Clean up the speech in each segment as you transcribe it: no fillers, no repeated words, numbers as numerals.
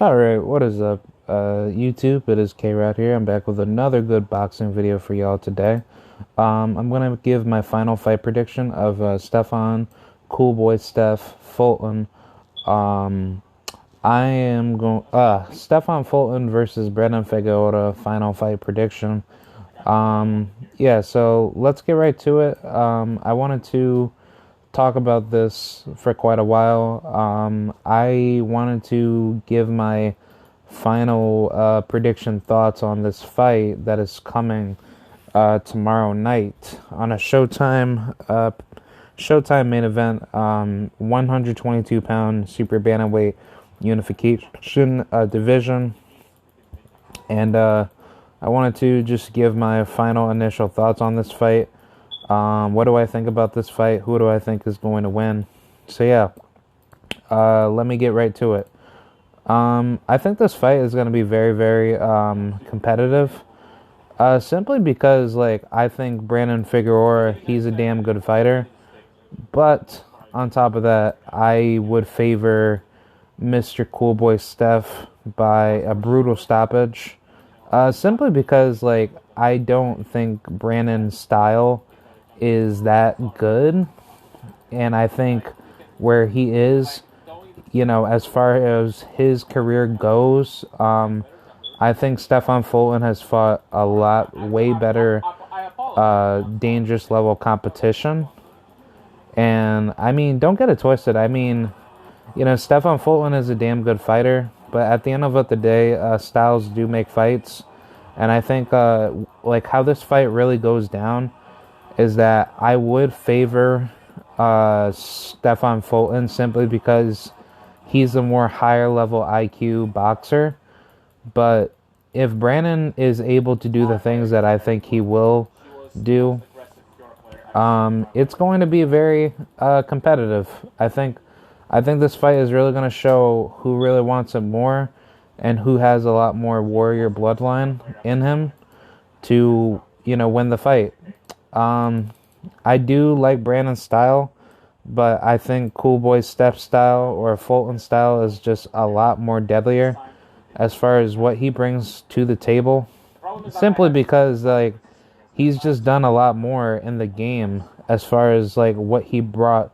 Alright, what is up, YouTube? It is K-Rod here. I'm back with another good boxing video for y'all today. I'm going to give my final fight prediction of Stefan, Cool Boy Steph, Fulton. Um, I am going, Stefan Fulton versus Brandon Figueroa, final fight prediction. Yeah, so let's get right to it. I wanted to talk about this for quite a while. I wanted to give my final prediction thoughts on this fight that is coming tomorrow night on a Showtime main event, 122-pound super bantamweight unification division, and I wanted to just give my final initial thoughts on this fight. What do I think about this fight? Who do I think is going to win? So yeah, let me get right to it. I think this fight is going to be very, very competitive. Simply because, like, I think Brandon Figueroa, he's a damn good fighter. But on top of that, I would favor Mr. Cool Boy Steph by a brutal stoppage. Simply because, like, I don't think Brandon's style is that good. And I think where he is, as far as his career goes, I think Stefan Fulton has fought a lot way better dangerous level competition. And, I mean, don't get it twisted. I mean, Stefan Fulton is a damn good fighter. But at the end of the day, styles do make fights. And I think, like, how this fight really goes down is that I would favor Stefan Fulton simply because he's a more higher level IQ boxer. But if Brandon is able to do the things that I think he will do, it's going to be very competitive. I think this fight is really going to show who really wants it more and who has a lot more warrior bloodline in him to, win the fight. I do like Brandon's style, but I think Cool Boy Steph style or Fulton style is just a lot more deadlier as far as what he brings to the table. Simply because, like, he's just done a lot more in the game as far as, like, what he brought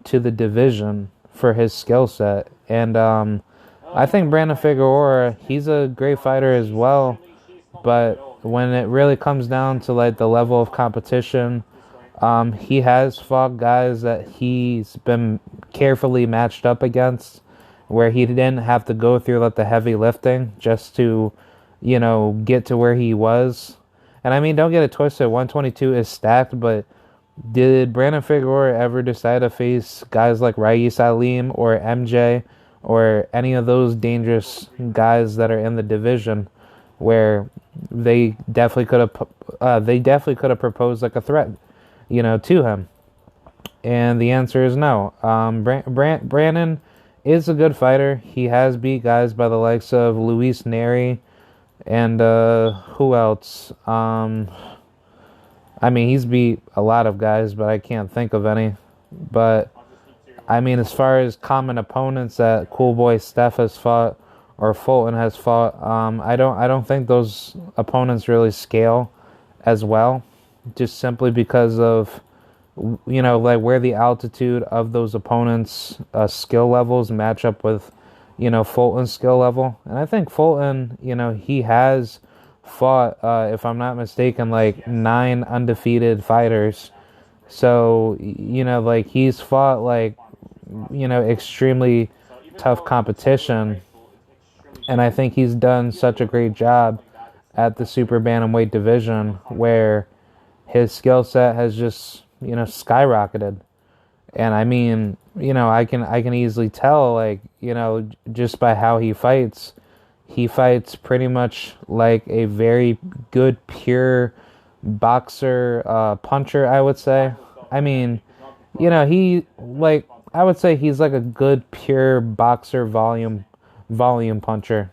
to the division for his skill set. And I think Brandon Figueroa, he's a great fighter as well. But when it really comes down to, like, the level of competition, he has fought guys that he's been carefully matched up against, where he didn't have to go through, like, the heavy lifting just to, get to where he was. And I mean, don't get it twisted, 122 is stacked, but did Brandon Figueroa ever decide to face guys like Rayi Salim or MJ or any of those dangerous guys that are in the division, where they definitely could have proposed, like, a threat, to him? And the answer is no. Brandon is a good fighter. He has beat guys by the likes of Luis Neri and who else? I mean, he's beat a lot of guys, but I can't think of any. But I mean, as far as common opponents that Cool Boy Steph has fought or Fulton has fought, I don't think those opponents really scale as well, just simply because of, like, where the altitude of those opponents' skill levels match up with, Fulton's skill level. And I think Fulton, he has fought, if I'm not mistaken, like 9 undefeated fighters. So, like, he's fought, like, extremely tough competition. And I think he's done such a great job at the super bantamweight division, where his skill set has just, skyrocketed. And I mean, I can easily tell, like, just by how he fights pretty much like a very good pure boxer, puncher, I would say. I mean, I would say he's like a good pure boxer volume puncher.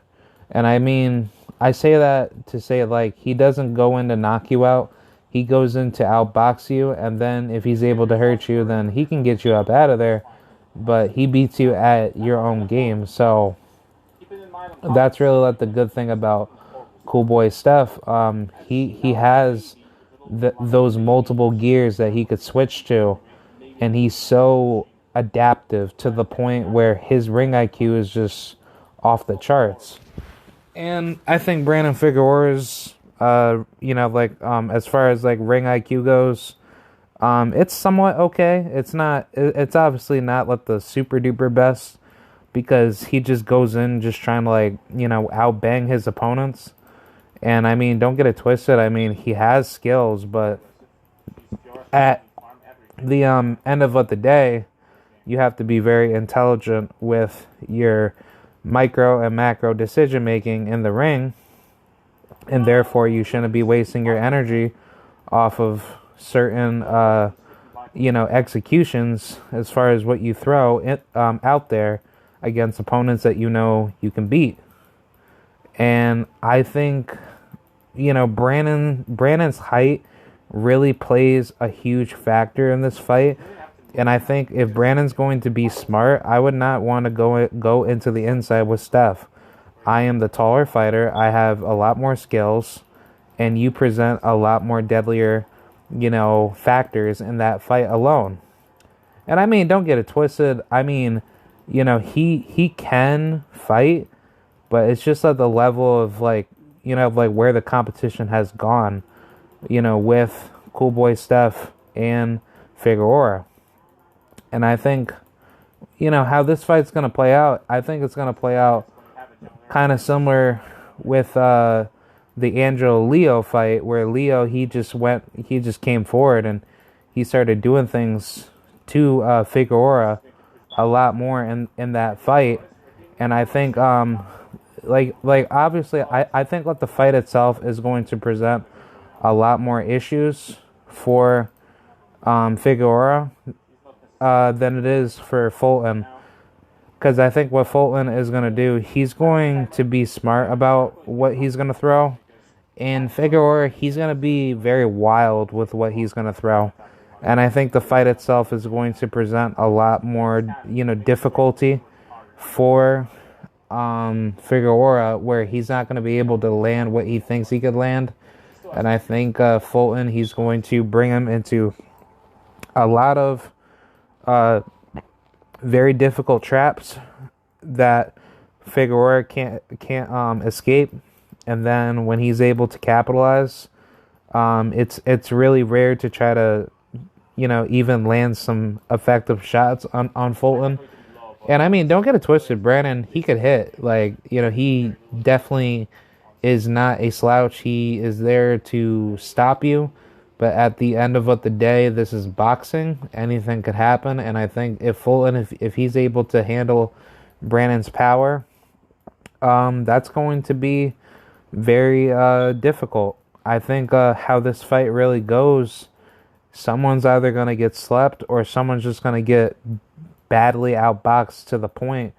And I mean, I say that to say, like, he doesn't go in to knock you out. He goes in to outbox you, and then if he's able to hurt you, then he can get you up out of there. But he beats you at your own game. So that's really like the good thing about Cool Boy Steph. He has those multiple gears that he could switch to, and he's so adaptive to the point where his ring IQ is just off the charts. And I think Brandon Figueroa's, as far as like ring IQ goes, it's somewhat okay. It's not. It's obviously not like the super duper best, because he just goes in just trying to outbang his opponents. And I mean, don't get it twisted. I mean, he has skills, but at the end of the day, you have to be very intelligent with your micro and macro decision making in the ring, and therefore you shouldn't be wasting your energy off of certain executions as far as what you throw out there against opponents that you can beat. And I think Brandon's height really plays a huge factor in this fight. And I think if Brandon's going to be smart, I would not want to go into the inside with Steph. I am the taller fighter. I have a lot more skills, and you present a lot more deadlier, factors in that fight alone. And I mean, don't get it twisted. I mean, he can fight, but it's just at the level of where the competition has gone, with Cool Boy Steph and Figueroa. And I think, how this fight's going to play out, I think it's going to play out kind of similar with the Angelo Leo fight, where Leo, he just came forward and he started doing things to Figueroa a lot more in that fight. And I think, obviously, I think the fight itself is going to present a lot more issues for Figueroa than it is for Fulton. Because I think what Fulton is going to do, he's going to be smart about what he's going to throw. And Figueroa, he's going to be very wild with what he's going to throw. And I think the fight itself is going to present a lot more, difficulty for Figueroa, where he's not going to be able to land what he thinks he could land. And I think Fulton, he's going to bring him into a lot of very difficult traps that Figueroa can't escape. And then when he's able to capitalize, it's really rare to try to even land some effective shots on Fulton. And I mean, don't get it twisted, Brandon, he could hit. He definitely is not a slouch. He is there to stop you. But at the end of the day, this is boxing. Anything could happen. And I think if Fulton, if he's able to handle Brandon's power, that's going to be very difficult. I think how this fight really goes, someone's either going to get slept or someone's just going to get badly outboxed to the point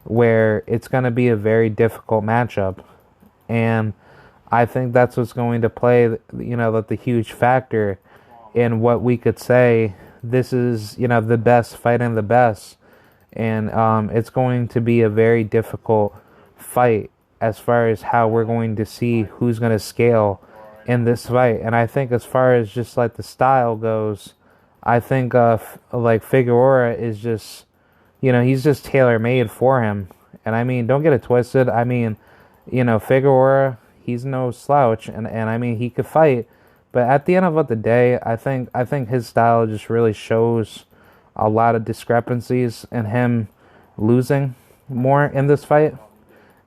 where it's going to be a very difficult matchup. And I think that's what's going to play, the huge factor in what we could say this is, the best fighting the best. And it's going to be a very difficult fight as far as how we're going to see who's going to scale in this fight. And I think as far as just the style goes, I think Figueroa is just, he's just tailor-made for him. And I mean, don't get it twisted. I mean, Figueroa, he's no slouch, and I mean, he could fight. But at the end of the day, I think his style just really shows a lot of discrepancies in him losing more in this fight.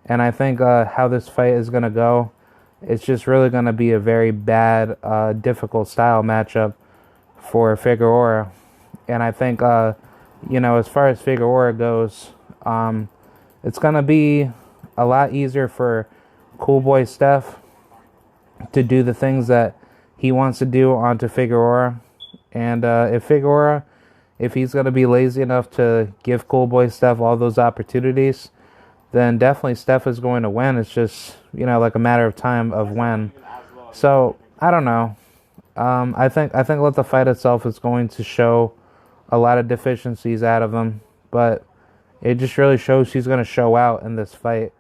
And I think how this fight is going to go, it's just really going to be a very bad, difficult style matchup for Figueroa. And I think, as far as Figueroa goes, it's going to be a lot easier for Cool Boy Steph to do the things that he wants to do onto Figueroa. And if Figueroa, if he's going to be lazy enough to give Cool Boy Steph all those opportunities, then definitely Steph is going to win. It's just, a matter of time of when. So, I don't know. I think the fight itself is going to show a lot of deficiencies out of him. But it just really shows he's going to show out in this fight.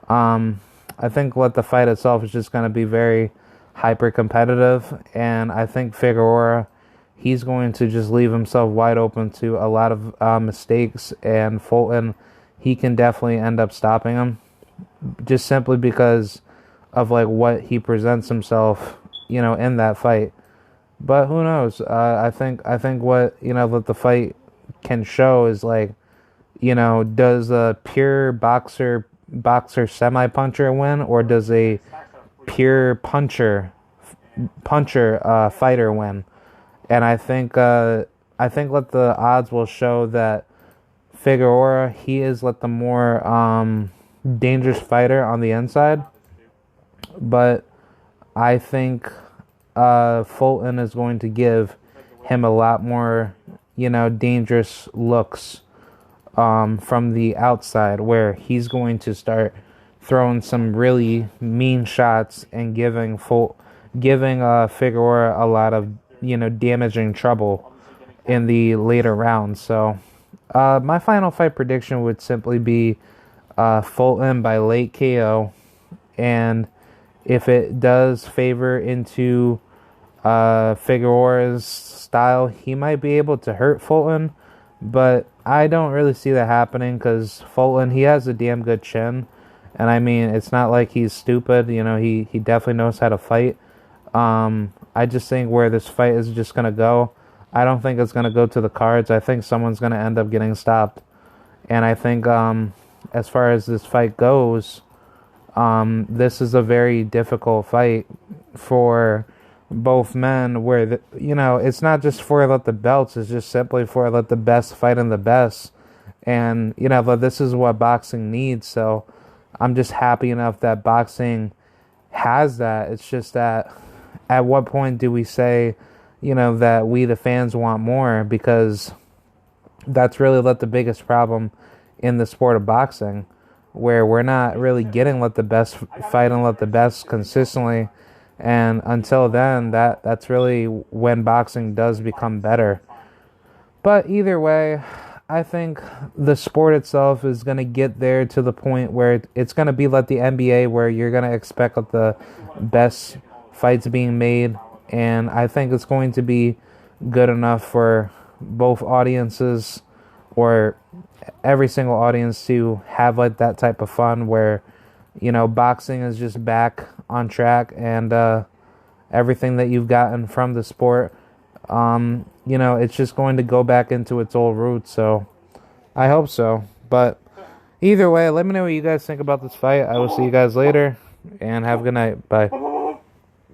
I think what the fight itself is just going to be very hyper competitive, and I think Figueroa, he's going to just leave himself wide open to a lot of mistakes, and Fulton, he can definitely end up stopping him just simply because of like what he presents himself, in that fight. But who knows? I think what that the fight can show is like, does a pure boxer semi puncher win, or does a pure puncher fighter win? And I think what the odds will show that Figueroa, he is like the more dangerous fighter on the inside, but I think Fulton is going to give him a lot more, dangerous looks from the outside, where he's going to start throwing some really mean shots and giving Figueroa a lot of damaging trouble in the later rounds. So my final fight prediction would simply be Fulton by late KO, and if it does favor into Figueroa's style, he might be able to hurt Fulton, but I don't really see that happening because Fulton, he has a damn good chin, and I mean, it's not like he's stupid. He definitely knows how to fight. I just think where this fight is just gonna go, I don't think it's gonna go to the cards. I think someone's gonna end up getting stopped, and I think as far as this fight goes, this is a very difficult fight for both men, where it's not just for let the belts, it's just simply for let the best fight in the best, and but this is what boxing needs. So I'm just happy enough that boxing has that. It's just that at what point do we say that we the fans want more, because that's really the biggest problem in the sport of boxing, where we're not really getting let the best fight and let the best consistently. And until then, that's really when boxing does become better. But either way, I think the sport itself is going to get there to the point where it's going to be like the NBA, where you're going to expect the best fights being made. And I think it's going to be good enough for both audiences, or every single audience, to have like that type of fun where boxing is just back on track, and everything that you've gotten from the sport, it's just going to go back into its old roots. So I hope so. But either way, let me know what you guys think about this fight. I will see you guys later, and have a good night. Bye.